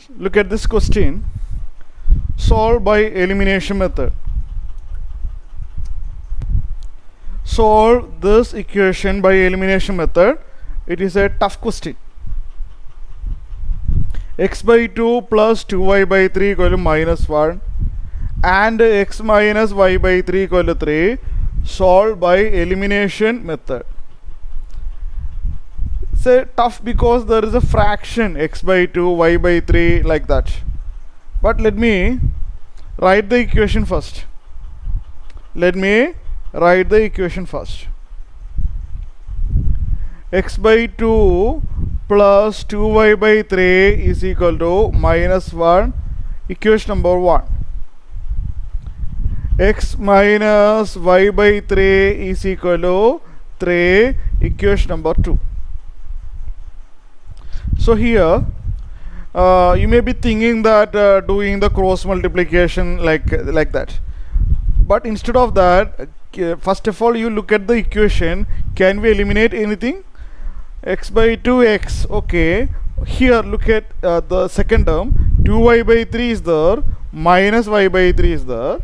Look at this question. Solve by elimination method. Solve this equation by elimination method. It is a tough question. X by 2 plus 2y by 3 equal to minus 1 and x minus y by 3 equal to 3. Solve by elimination method. It's tough because there is a fraction x by 2, y by 3 like that. But let me write the equation first. X by 2 plus 2y by 3 is equal to minus 1. Equation number 1. X minus y by 3 is equal to 3. Equation number 2. So here you may be thinking that doing the cross multiplication like that, but instead of that, first of all you look at the equation. Can we eliminate anything? X by 2 x. Okay, here look at the second term. 2y by 3 is there, minus y by 3 is there.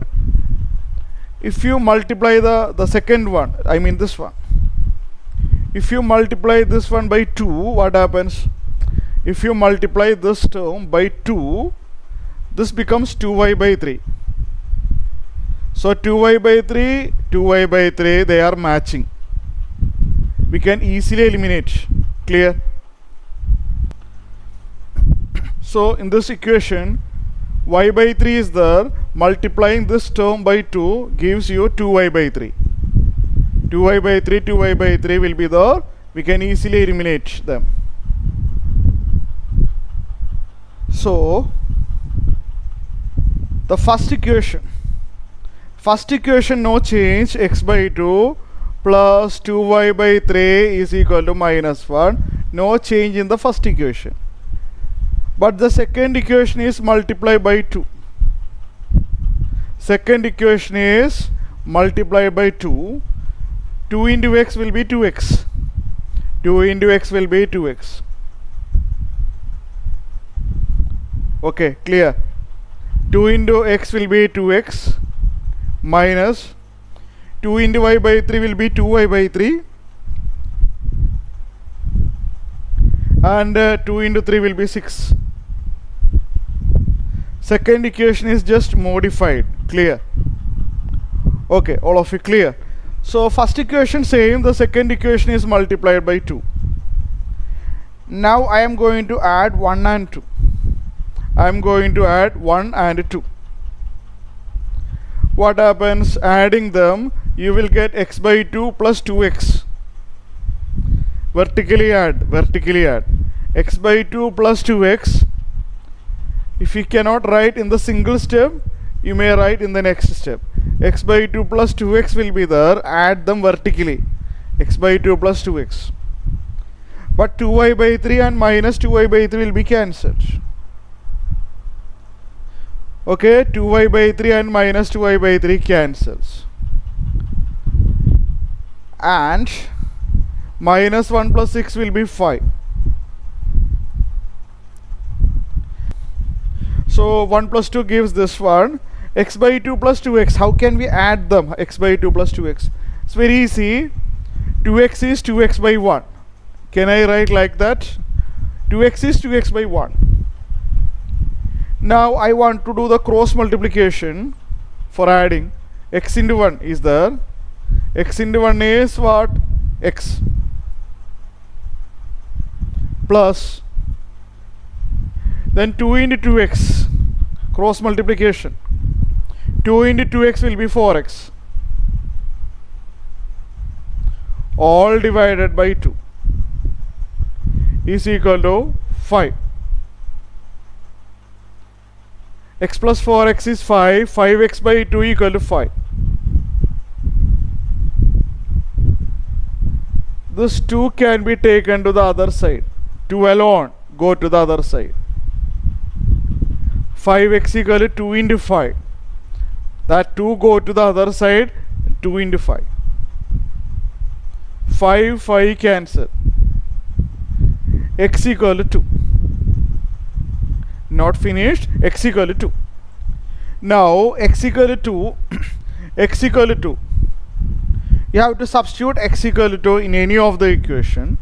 If you multiply the second one, I mean this one, if you multiply this one by 2, what happens? If you multiply this term by 2, this becomes 2y by 3. So 2y by 3, 2y by 3, they are matching. We can easily eliminate. Clear? So in this equation, y by 3 is there. Multiplying this term by 2 gives you 2y by 3. 2y by 3, 2y by 3 will be there. We can easily eliminate them. So the first equation no change, x by 2 plus 2y by 3 is equal to minus 1. No change in the first equation. But the second equation is multiply by 2. Second equation is multiply by 2. 2 into x will be 2x. 2 into x will be 2x. Okay, clear? 2 into x will be 2x minus 2 into y by 3 will be 2y by 3 and 2 into 3 will be 6. Second equation is just modified. Clear? Okay, all of you clear? So first equation same, the second equation is multiplied by 2. Now I am going to add 1 and 2. I am going to add 1 and 2. What happens? Adding them, you will get x by 2 plus 2x. Vertically add. X by 2 plus 2x. If you cannot write in the single step, you may write in the next step. X by 2 plus 2x will be there. Add them vertically. X by 2 plus 2x. But 2y by 3 and minus 2y by 3 will be cancelled. Okay, 2y by 3 and minus 2y by 3 cancels. And minus 1 plus 6 will be 5. So 1 plus 2 gives this one. X by 2 plus 2x. How can we add them? X by 2 plus 2x. It's very easy. 2x is 2x by 1. Can I write like that? 2x is 2x by 1. Now I want to do the cross multiplication for adding. X into 1 is there. X into 1 is what? X. Plus. Then 2 into 2x. Cross multiplication. 2 into 2x will be 4x. All divided by 2 is equal to 5. X plus 4x is 5. 5x by 2 equal to 5. This 2 can be taken to the other side. 2 alone go to the other side. 5x equal to 2 into 5. That 2 go to the other side. 2 into 5. 5 cancel. X equal to 2. not finished. X equal to 2. Now x equal to 2 x equal to 2, you have to substitute x equal to 2 in any of the equation,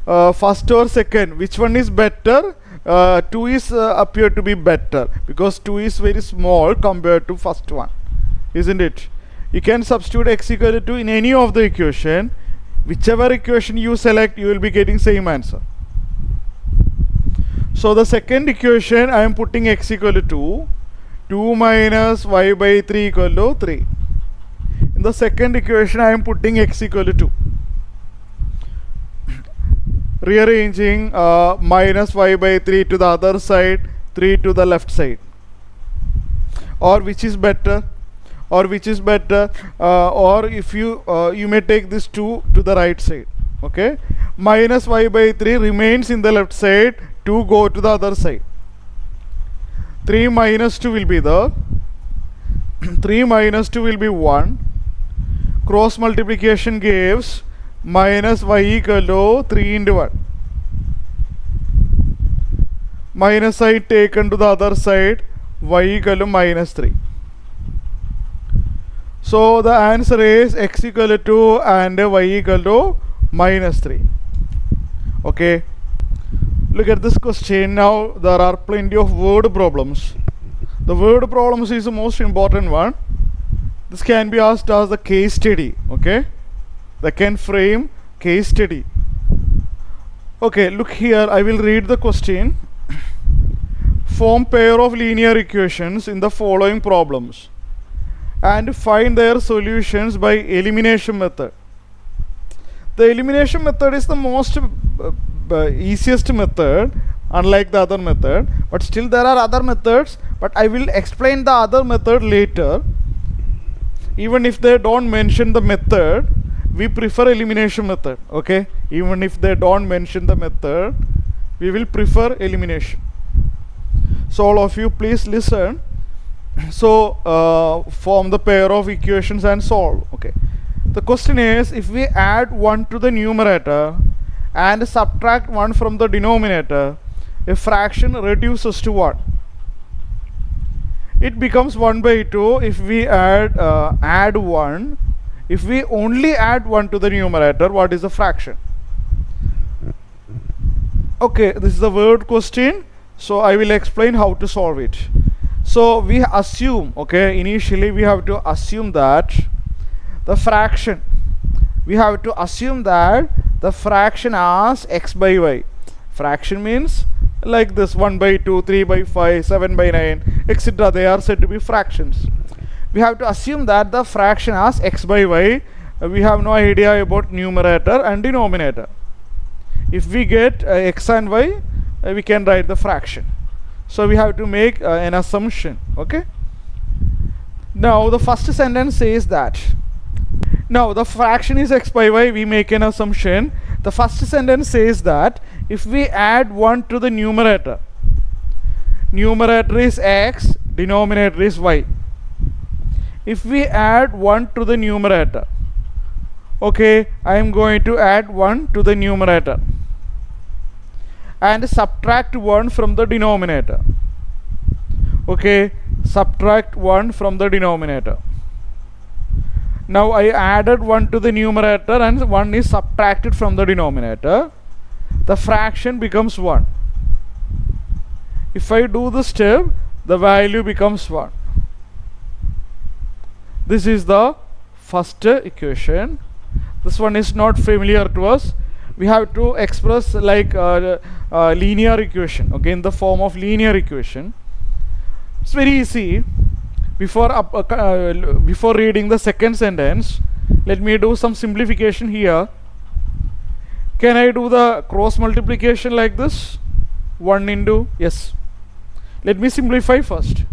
first or second, which one is better? 2 is appear to be better because 2 is very small compared to first one, isn't it? You can substitute x equal to 2 in any of the equation. Whichever equation you select, you will be getting same answer. So the second equation, I am putting x equal to 2. 2 minus y by 3 equal to 3. In the second equation, I am putting x equal to 2. Rearranging minus y by 3 to the other side, 3 to the left side. Or which is better? Or which is better? Or if you you may take this 2 to the right side. Okay. Minus y by 3 remains in the left side. 2 go to the other side. 3 minus 2 will be there. 3 minus 2 will be 1. Cross multiplication gives minus y equal to 3 into 1. Minus side taken to the other side, y equal to minus 3. So the answer is x equal to 2 and y equal to minus 3. Okay. Look at this question. Now there are plenty of word problems. The word problems is the most important one. This can be asked as the case study. Okay, that can frame case study. Okay, look here. I will read the question. Form pair of linear equations in the following problems and find their solutions by elimination method. The elimination method is the most easiest method, unlike the other method, but still there are other methods, but I will explain the other method later. Even if they don't mention the method, we prefer elimination method. Okay, even if they don't mention the method, we will prefer elimination. So all of you please listen. So form the pair of equations and solve. Okay, the question is, if we add 1 to the numerator and subtract 1 from the denominator, a fraction reduces to what? It becomes 1 by 2 if we add 1. If we only add 1 to the numerator, what is the fraction? Okay, this is the word question, so I will explain how to solve it. So we assume, okay, initially we have to assume that the fraction, the fraction as x by y. Fraction means like this: 1 by 2, 3 by 5, 7 by 9, etc. They are said to be fractions. We have to assume that the fraction as x by y. We have no idea about numerator and denominator. If we get x and y, we can write the fraction. So we have to make an assumption. Okay. Now the first sentence says that. Now the fraction is x by y, we make an assumption. The first sentence says that if we add 1 to the numerator is x, denominator is y. If we add 1 to the numerator, okay, I am going to add 1 to the numerator and subtract 1 from the denominator. Okay, subtract 1 from the denominator. Now I added 1 to the numerator and 1 is subtracted from the denominator. The fraction becomes 1. If I do this step, the value becomes 1. This is the first equation. This one is not familiar to us. We have to express like linear equation, okay, in the form of linear equation. It's very easy. Before reading the second sentence, let me do some simplification here. Can I do the cross multiplication like this? 1 into, yes. Let me simplify first.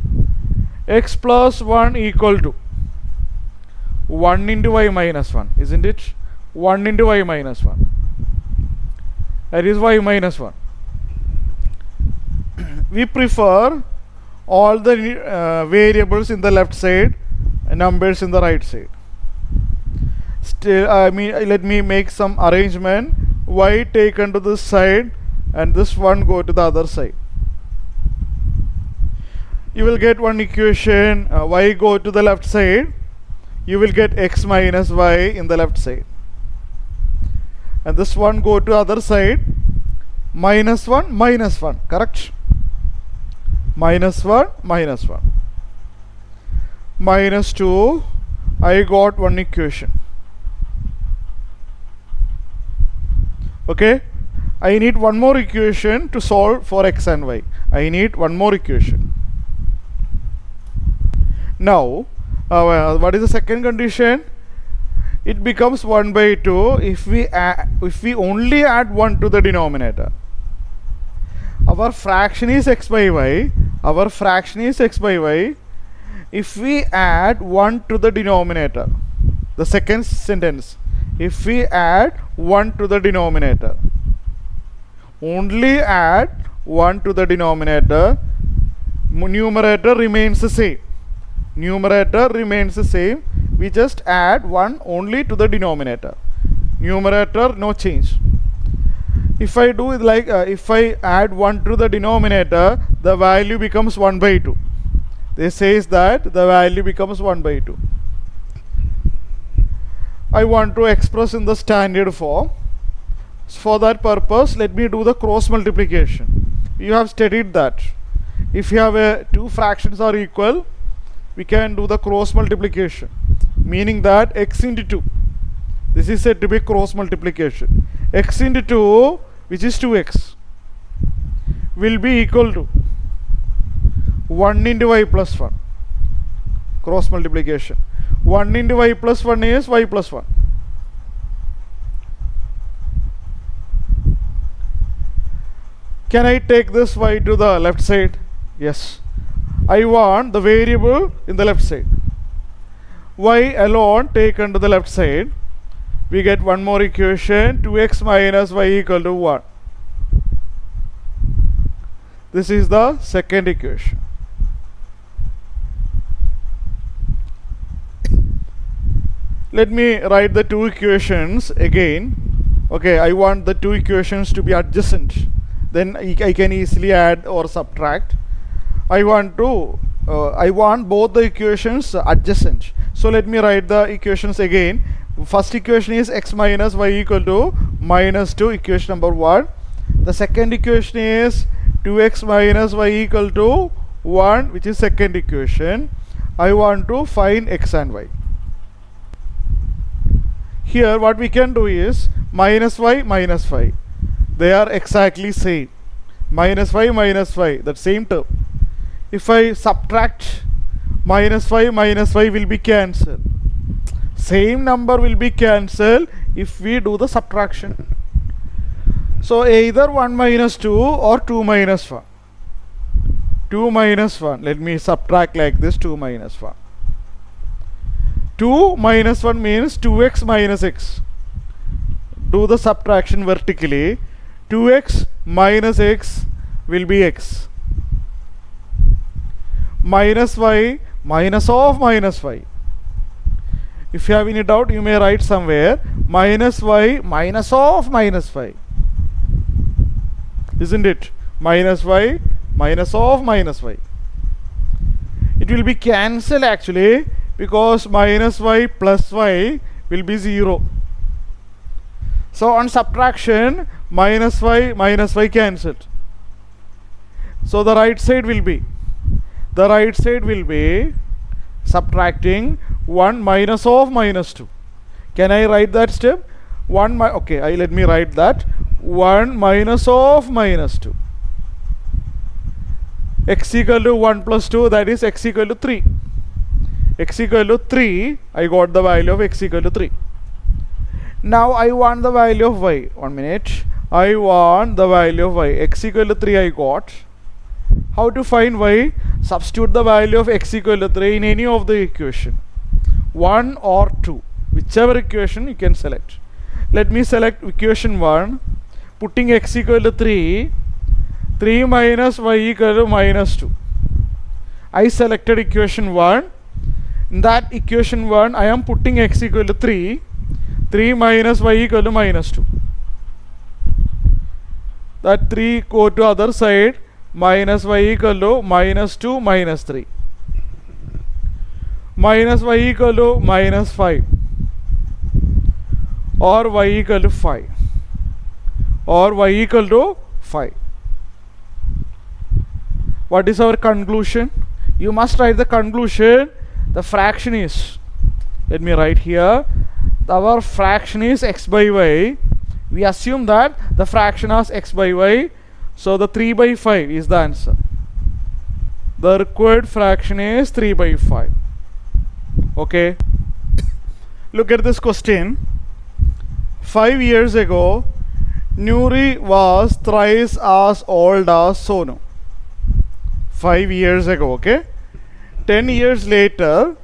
X plus 1 equal to 1 into y minus 1, isn't it? 1 into y minus 1. That is y minus 1. We prefer all the variables in the left side and numbers in the right side. Still, let me make some arrangement. Y taken to this side and this one go to the other side. you will get one equation, y go to the left side, you will get x minus y in the left side, and this one go to other side, minus 1, correct? Minus 1, minus 2, I got one equation. Okay, I need one more equation to solve for x and y. I need one more equation. Now, what is the second condition? It becomes 1 by 2 if we only add 1 to the denominator. Our fraction is x by y. If we add 1 to the denominator, the second sentence, if we add 1 to the denominator, only add 1 to the denominator, numerator remains the same. We just add 1 only to the denominator. Numerator, no change. If I do it like, if I add 1 to the denominator, the value becomes 1 by 2. This says that the value becomes 1 by 2. I want to express in the standard form. For that purpose, let me do the cross multiplication. You have studied that. If you have two fractions are equal, we can do the cross multiplication, meaning that x into 2. This is said to be cross multiplication. X into 2, which is 2x, will be equal to 1 into y plus 1. Cross multiplication. 1 into y plus 1 is y plus 1. Can I take this y to the left side? Yes. I want the variable in the left side. Y alone taken to the left side. We get one more equation, 2x minus y equal to 1. This is the second equation. Let me write the two equations again. Okay, I want the two equations to be adjacent. Then I can easily add or subtract. I want both the equations adjacent. So let me write the equations again. First equation is x minus y equal to minus 2, equation number 1. The second equation is 2x minus y equal to 1, which is second equation. I want to find x and y. Here what we can do is minus y, they are exactly same. Minus 5, that same term. If I subtract minus 5 will be cancelled. Same number will be cancelled if we do the subtraction. So either 1 minus 2 or 2 minus 1. 2 minus 1. Let me subtract like this, 2 minus 1. 2 minus 1 means 2x minus x. Do the subtraction vertically. 2x minus x will be x. Minus y, minus of minus y. If you have any doubt, you may write somewhere minus y, minus of minus y. Isn't it? Minus y, minus of minus y. It will be cancelled actually, because minus y plus y will be 0. So on subtraction, minus y cancelled. So the right side will be subtracting 1 minus of minus 2. Can I write that step? Okay, let me write that. 1 minus of minus 2. X equal to 1 plus 2, that is x equal to 3. X equal to 3, I got the value of x equal to 3. Now I want the value of y. 1 minute. I want the value of y. X equal to 3 I got. How to find y? Substitute the value of x equal to 3 in any of the equation. 1 or 2. Whichever equation you can select. Let me select equation 1. Putting x equal to 3. 3 minus y equal to minus 2. I selected equation 1. In that equation 1, I am putting x equal to 3. 3 minus y equal to minus 2. That 3 go to other side. minus y equal to minus 2 minus 3, minus y equal to minus 5, or y equal to 5, or y equal to 5. What is our conclusion? You must write the conclusion. The fraction is, let me write here, our fraction is x by y. We assume that the fraction is x by y, so the 3 by 5 is the answer. The required fraction is 3 by 5. Okay. Look at this question. 5 years ago, Nuri was thrice as old as Sonu. 5 years ago, okay. 10 years later,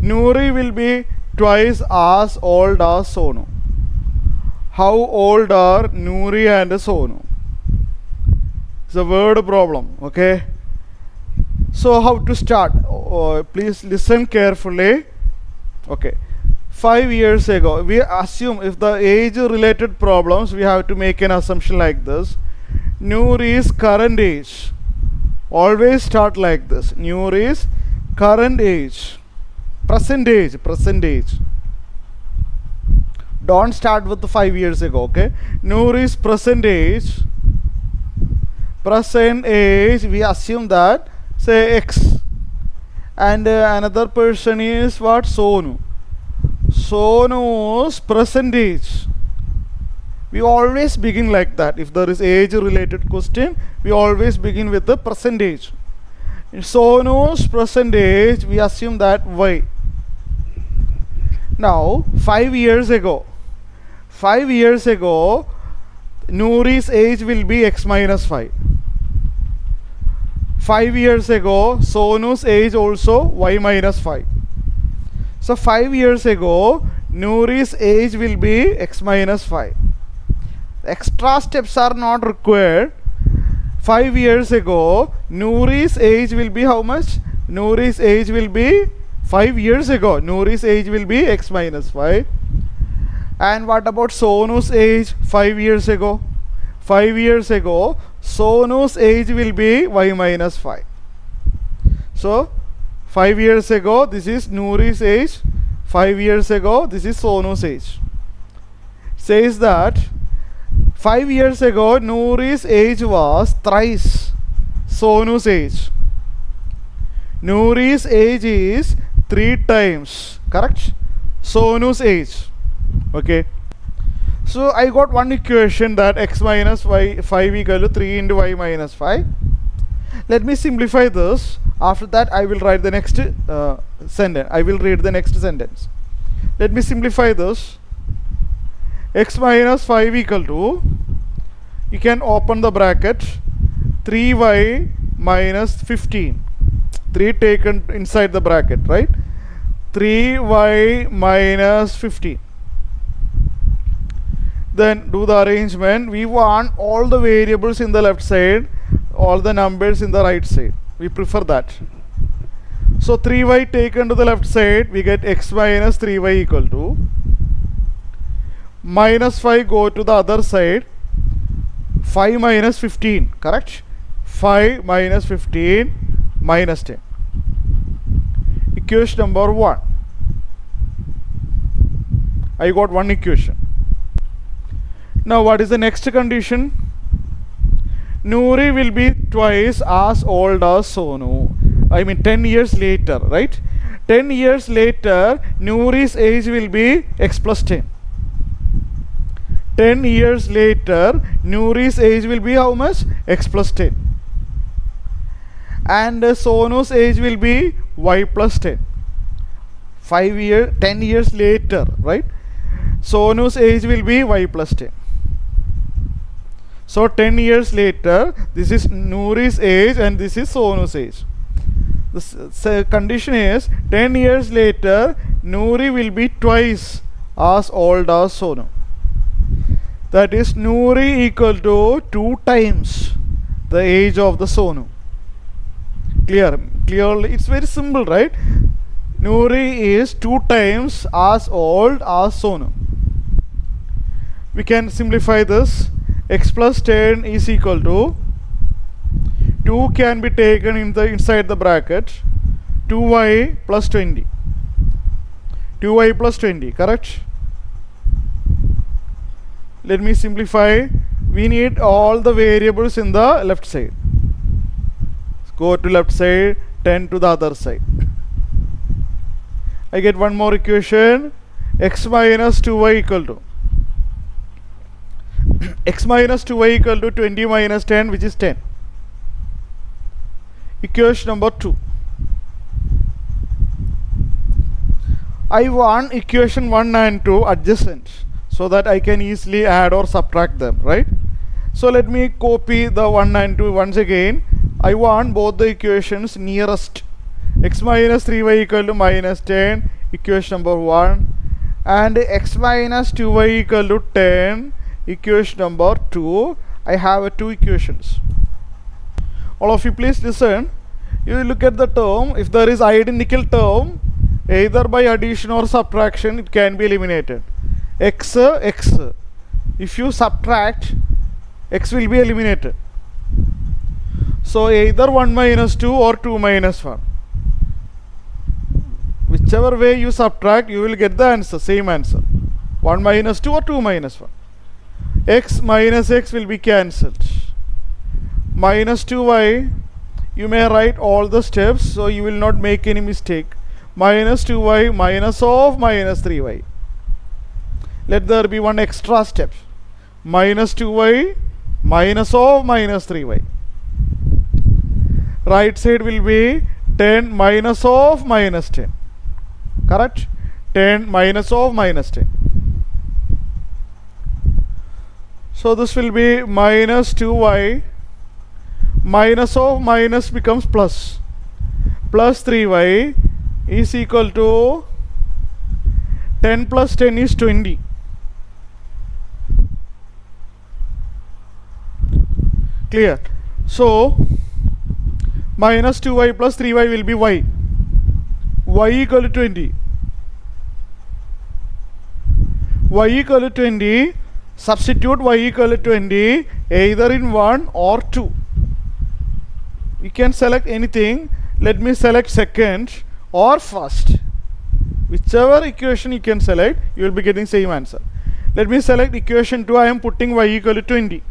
Nuri will be twice as old as Sonu. How old are Nuri and Sonu? It's a word problem, okay. So how to start? Please listen carefully. Okay. 5 years ago, we assume if the age related problems, we have to make an assumption like this. Nuri's current age. Always start like this. Nuri's current age. Present age. Don't start with the 5 years ago, okay. Nuri's present age. We assume that, say, x. And another person is what? Sonu. Sonu's present age. We always begin like that. If there is age related question, we always begin with the present age. In Sonu's present age, we assume that y. Now 5 years ago, Nuri's age will be x minus 5. 5 years ago, Sonu's age also y minus 5. So 5 years ago, Nuri's age will be x minus 5. Extra steps are not required. 5 years ago, Nuri's age will be how much? Nuri's age will be 5 years ago. Nuri's age will be x minus 5. And what about Sonu's age 5 years ago? 5 years ago, Sonu's age will be y minus 5. So 5 years ago, this is Nuri's age. 5 years ago, this is Sonu's age. Says that 5 years ago, Nuri's age was thrice Sonu's age. Nuri's age is 3 times, correct, Sonu's age. Okay. So I got one equation that x minus y 5 equal to 3 into y minus 5. Let me simplify this. After that, I will write the next sentence. I will read the next sentence. Let me simplify this. X minus 5 equal to, you can open the bracket, 3y minus 15. 3 taken inside the bracket, right? 3y minus 15. Then do the arrangement. We want all the variables in the left side, all the numbers in the right side. We prefer that. So 3y taken to the left side, we get x minus 3y equal to, minus 5 go to the other side, 5 minus 15, correct? 5 minus 15 minus 10. Equation number 1. I got one equation. Now what is the next condition? Nuri will be twice as old as Sonu. I mean 10 years later, right? 10 years later, Nuri's age will be x plus 10. 10 years later, Nuri's age will be how much? X plus 10. And Sonu's age will be y plus 10. 10 years later, right? Sonu's age will be y plus 10. So 10 years later, this is Nuri's age and this is Sonu's age. The condition is 10 years later, Nuri will be twice as old as Sonu. That is Nuri equal to 2 times the age of the Sonu. Clearly, it's very simple, right? Nuri is 2 times as old as Sonu. We can simplify this. X plus 10 is equal to 2 can be taken inside the bracket. 2y plus 20. 2y plus 20, correct? Let me simplify. We need all the variables in the left side. Go to left side, 10 to the other side. I get one more equation. X minus 2y equal to x minus 2y equal to 20 minus 10, which is 10. Equation number 2. I want equation 1 and 2 adjacent so that I can easily add or subtract them, right? So let me copy the 1 and 2 once again. I want both the equations nearest. X minus 3y equal to minus 10, equation number 1, and x minus 2y equal to 10, equation number 2. I have two equations. All of you please listen. You look at the term. If there is identical term, either by addition or subtraction, it can be eliminated. X. If you subtract, x will be eliminated. So either 1 minus 2 or 2 minus 1. Whichever way you subtract, you will get the answer, same answer. 1 minus 2 or 2 minus 1. X minus x will be cancelled. Minus 2y, you may write all the steps so you will not make any mistake. Minus 2y minus of minus 3y. Let there be one extra step. Minus 2y minus of minus 3y. Right side will be 10 minus of minus 10. Correct? 10 minus of minus 10. So this will be minus 2y. Minus of minus becomes plus. Plus 3y is equal to 10 plus 10 is 20. Clear? So minus 2y plus 3y will be y. Y equal to 20. Y equal to 20. Substitute y equal to 20 either in 1 or 2. You can select anything. Let me select second or first. Whichever equation you can select, you will be getting same answer. Let me select equation 2. I am putting y equal to 20.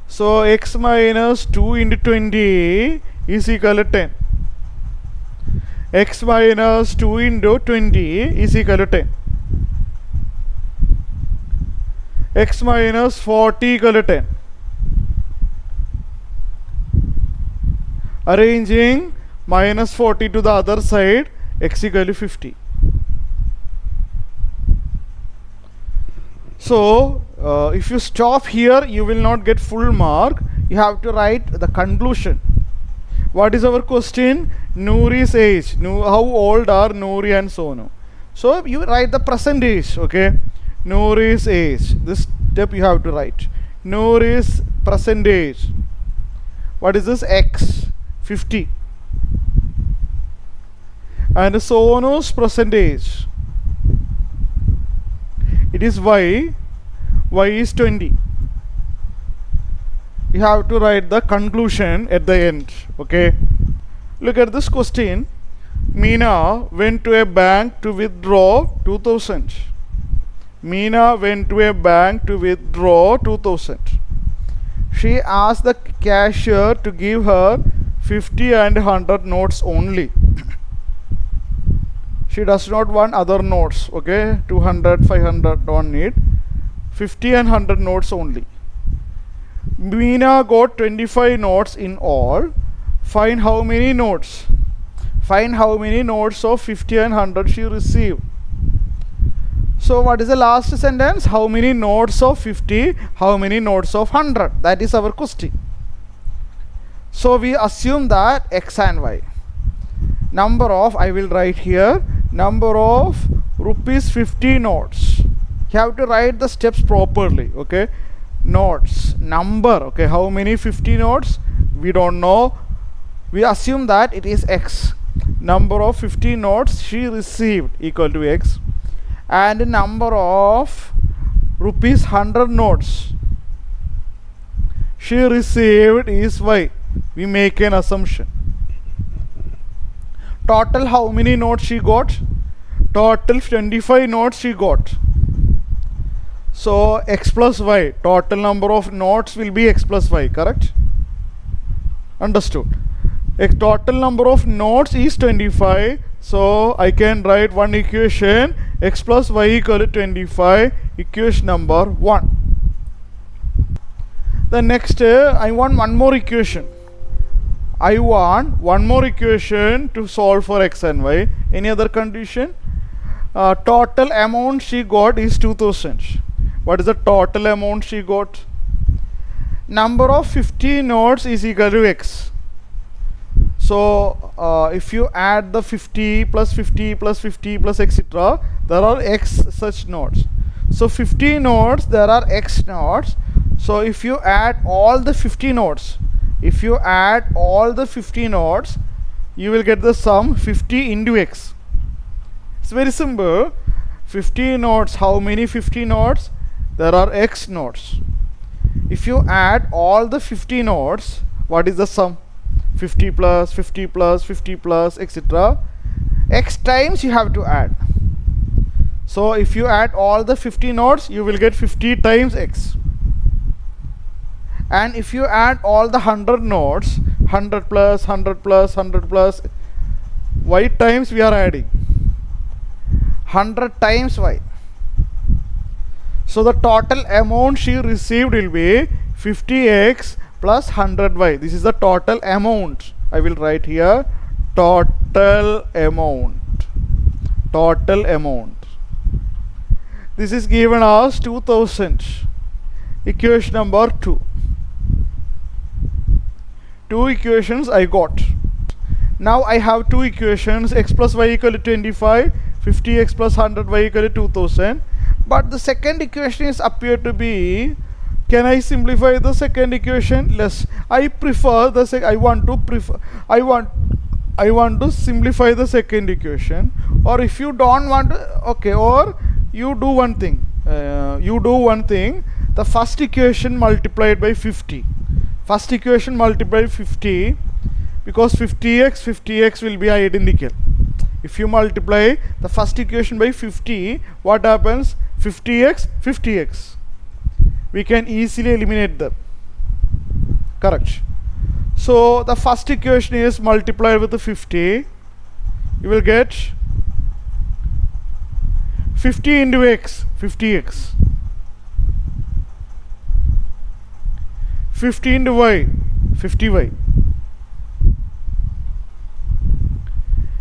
So x minus 2 into 20 is equal to 10. X minus 2 into 20 is equal to 10. X minus 40 equal to 10. Arranging minus 40 to the other side, x equal to 50. So if you stop here, you will not get full mark. You have to write the conclusion. What is our question? Noori's age. How old are Noori and Sonu? So you write the percentage. Okay. Noori's age. This step you have to write. Noori's percentage. What is this? X. 50. And Sonu's percentage. It is y. Y is 20. You have to write the conclusion at the end. Okay. Look at this question. Meena went to a bank to withdraw 2000. Meena went to a bank to withdraw 2000. She asked the cashier to give her 50 and 100 notes only. She does not want other notes. Okay. 200, 500 don't need. 50 and 100 notes only. Meena got 25 notes in all. Find how many notes. Find how many notes of 50 and 100 she received. So what is the last sentence? How many notes of 50? How many notes of 100? That is our question. So we assume that x and y. Number of, I will write here, number of rupees 50 notes. You have to write the steps properly. Okay. Notes. Number. Okay. How many 50 notes? We don't know. We assume that it is x. Number of 50 notes she received equal to x. And number of rupees 100 notes she received is y. We make an assumption. Total how many notes she got? Total 25 notes she got. So x plus y, total number of notes will be x plus y, correct? Understood. A total number of notes is 25. So I can write one equation, x plus y equal to 25, equation number 1. The next I want one more equation. I want one more equation to solve for x and y. Any other condition? Total amount she got is 2000. What is the total amount she got? Number of 50 notes is equal to x. So if you add the 50 plus 50 plus 50 plus etc., there are x such notes. So 50 notes, there are x notes. So if you add all the 50 notes, you will get the sum 50 into x. It's very simple. 50 notes, how many 50 notes? There are x notes. If you add all the 50 notes, what is the sum? 50 plus 50 plus 50 plus etc. X times you have to add. So if you add all the 50 notes, you will get 50 times x. And if you add all the 100 notes, 100 plus 100 plus 100 plus, y times we are adding 100 times y. So the total amount she received will be 50x plus 100y. This is the total amount. I will write here total amount. This is given as 2000. Equation number 2. Two equations I got. Now I have two equations, x plus y equal to 25, 50x plus 100y equal to 2000. But the second equation is appear to be, can I simplify the second equation? Less. I want to simplify the second equation. Or if you don't want to, okay, or you do one thing. The first equation multiplied by 50. First equation multiplied 50, because 50x will be identical. If you multiply the first equation by 50, what happens? 50x. We can easily eliminate them. Correct. So the first equation is multiplied with the 50. You will get 50 into x, 50x. 50 into y, 50y.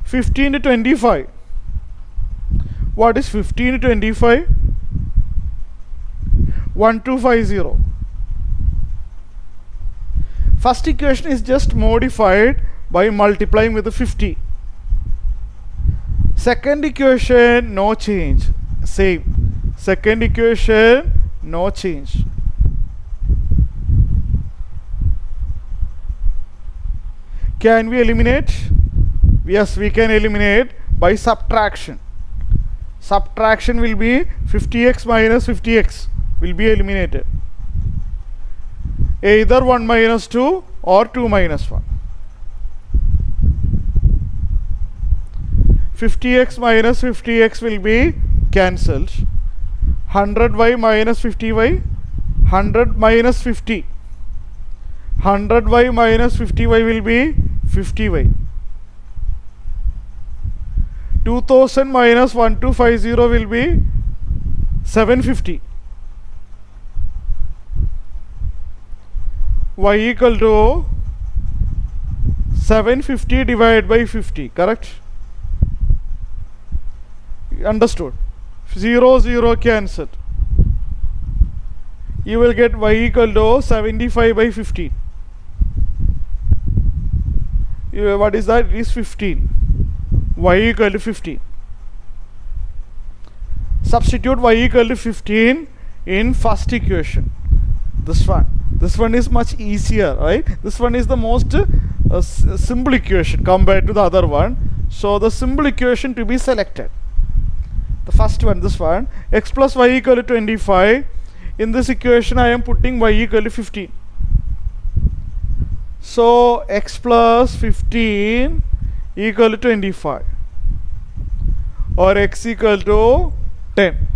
50 into 25. What is 50 into 25? 1250. First equation is just modified by multiplying with the 50. Second equation, no change. Same. Second equation, no change. Can we eliminate? Yes, we can eliminate by subtraction. Subtraction will be 50x minus 50x will be eliminated. Either 1 minus 2 or 2 minus 1. 50x minus 50x will be cancelled. 100y minus 50y, 100 minus 50. 100y minus 50y will be 50y. 2000 minus 1250 will be 750. Y equal to 750 divided by 50, correct? Understood. 0 0 cancelled. You will get y equal to 75 by 15. What is that? It is 15. Y equal to 15. Substitute y equal to 15 in first equation. This one is much easier, right? This one is the most simple equation compared to the other one. So the simple equation to be selected. The first one, this one, x plus y equal to 25. In this equation I am putting y equal to 15. So x plus 15 equal to 25 or x equal to 10.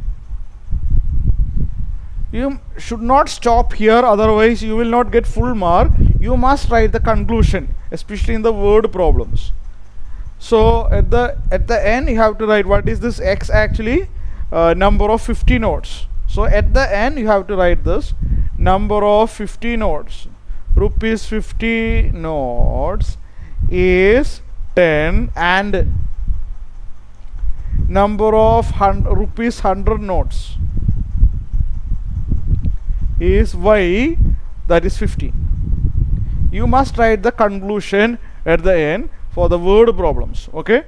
You should not stop here, otherwise you will not get full mark. You must write the conclusion, especially in the word problems. So at the end you have to write what is this x actually, number of 50 notes. So at the end you have to write this number of 50 notes, rupees 50 notes is 10, and number of rupees 100 notes is y, that is 15. You must write the conclusion at the end for the word problems. Okay.